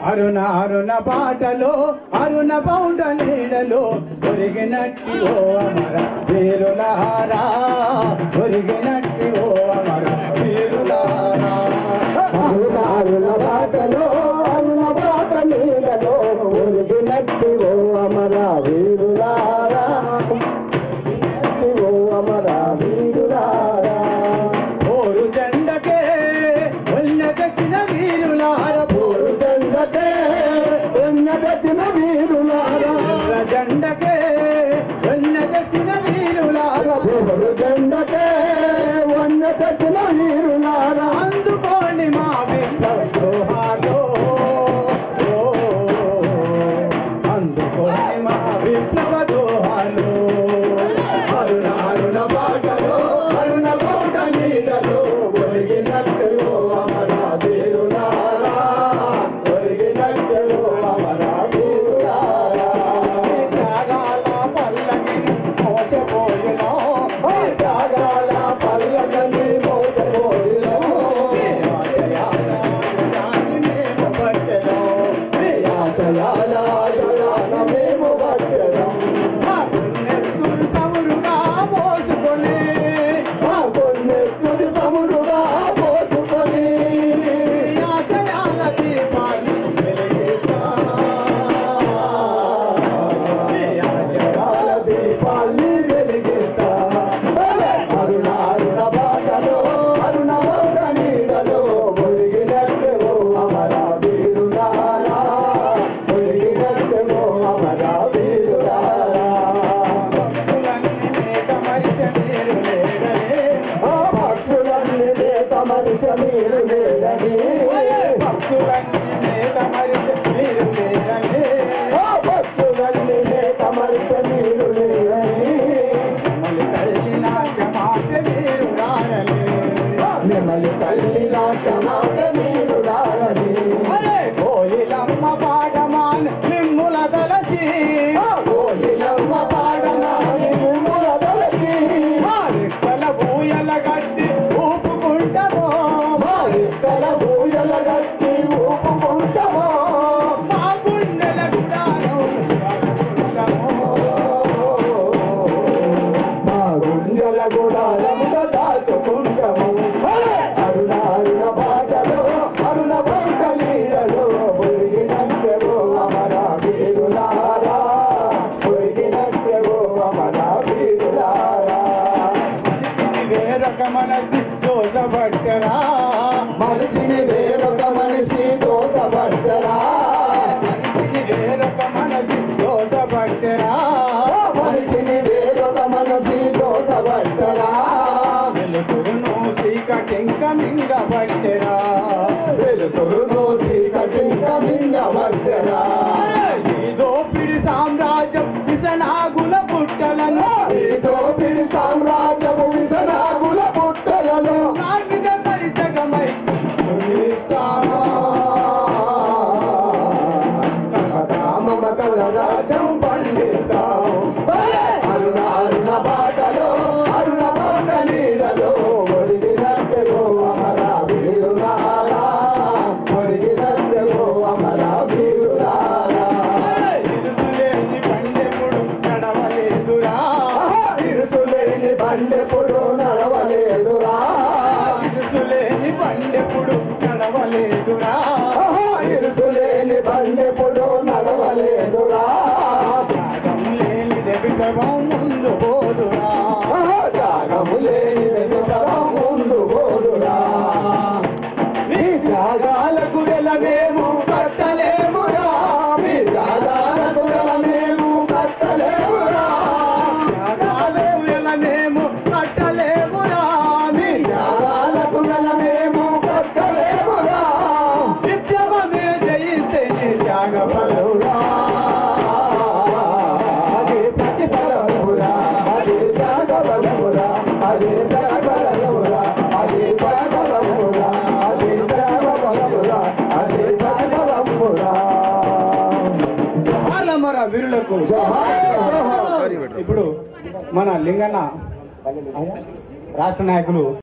అరుణ అరుణ పాటలో అరుణ పౌండ నీడలో ఒరిగినట్టి ఓ అమర వీరులారా, ఒరిగినట్టి ఓ అమర వీరులారా. అరుణ అరుణ పాటలో అరుణ పాట నీడలో ఒరిగినట్టి ఓ అమర వీరులారా, ఓ అమర వీరులారా. ఓరు జెండకే ఉన్నదచిన వీరులారా, ఓరు జెండకే ఉన్నదచిన వీరులారా, జెండకే ఉన్నదచిన వీరులారా, ఓరు జెండకే ఉన్నదచిన వీరులారా. అందుకోండి మా విప్లవ జోహార్లు, అందుకోండి మా విప్లవ జోహార్లు. అరుణ అరుణ పాటలో అరుణ పౌట నీడలో ఒరిగినట్టు అమర వీరులారా, ఒరిగినట్టు అమర వీరులారా. త్యాగాల పల్లకిని మోసపోయినో, త్యాగాల పల్లకిని మోసపోయినో, మేము పట్టెలో, ఆశయాల మేము పట్టెలో. సమురుగా పోసుకొని, సమురుగా పోసుకొని ఆశయాల దీపాన్ని వెలిగిస్తా, ఆశయాల దీపాన్ని వెలిగిస్తా. అరుణ అరుణ బాటలో అరుణ బాట నీడలో ఒరిగినట్టు అమర వీరులారా, ఒరిగినట్టు అమర వీరులారా. పక్షులన్నీ మేత మరిచ మీరు లేడని, పక్షులన్నీ మేత మరిచ మీరు లేడని, పక్షులన్నీ మేత మరిచ మీరు లేడని, పక్షులన్నీ మేత మరిచ మీరు లేడని. మిమ్మల్ని తల్లి నాట్యమాట మీరు రాయని, మిమ్మల్ని తల్లి నాట్యమాట మీరు రాయని. కోయిలమ్మ పాడమాన్ మిమ్ముల తలచి, కోయిలమ్మ పాడమాన్ మిమ్ముల తలచి, మారిక్కల బూయల గట్టి ఊపుకుంటమో, మారిక్కల బూయల గట్టి ఊపుకుంటమో, మా గుండెల గుడారం మా గుండెల గుడారముగా దాచుకుంటము. అరుణ అరుణ పాటలో అరుణ పౌట నీడలో ఒరిగినట్టు అమర వీరులారా, ఒరిగినట్టు అమర వీరులారా. వేరొక మనసి దోచబట్టరా, మనిషిని వేరొక మనిషి దోచబట్టరా, మనిషిని వేరొక మనసి దోచబట్టరా, మనిషిని వేరొక మనసి దోచబట్టరా. వెలుతురును చీకటింక మింగబట్టరా, వెలుతురును చీకటింక మింగబట్టరా. ఈ దోపిడి సామ్రాజ్యం విసనాగుల పుట్టలను, ఈ దోపిడి సామ్రాజ్యము విసనాగుల పుట్టలను కార్మిక పరిచకమై మమతల రాజ్యం పండిస్తాం. అరుణ అరుణ బాటలో అరుణ బాట నీడలో ఒరిగినట్టు అమర వీరులారా, ఒరిగినట్టు అమర వీరులారా. ఇరుసులేని బండెప్పుడు నడవలేదురా, ఇరుసులేని బండెప్పుడు నడవలేదురా, ఇరుసులేని బండెప్పుడు నడవలేదురా, ఇరుసులేని బండెప్పుడు నడవలేదురా. త్యాగం లేనిదే విప్లవం ముందు పోదురా, త్యాగం లేనిదే విప్లవం ముందు పోదురా. మీ త్యాగాలకు వెల మేము కట్టలేమురా, మీ త్యాగాలకు వెల మేము కట్టలేమురా, త్యాగాలకు వెల మేము కట్టలేమురా, మీ త్యాగాలకు వెల మేము కట్టలేమురా. విప్లవమే జయిస్తే త్యాగ బలవురా, అది ప్రతిఫలమురా, అది త్యాగ బలమురా, అది త్యాగ బలమురా, అది త్యాగ బలమురా, అది త్యాగ బలమురా, అది త్యాగ బలమురా. జోహార్లమర వీరులకు. ఇప్పుడు మన లింగన్న రాష్ట్ర నాయకులు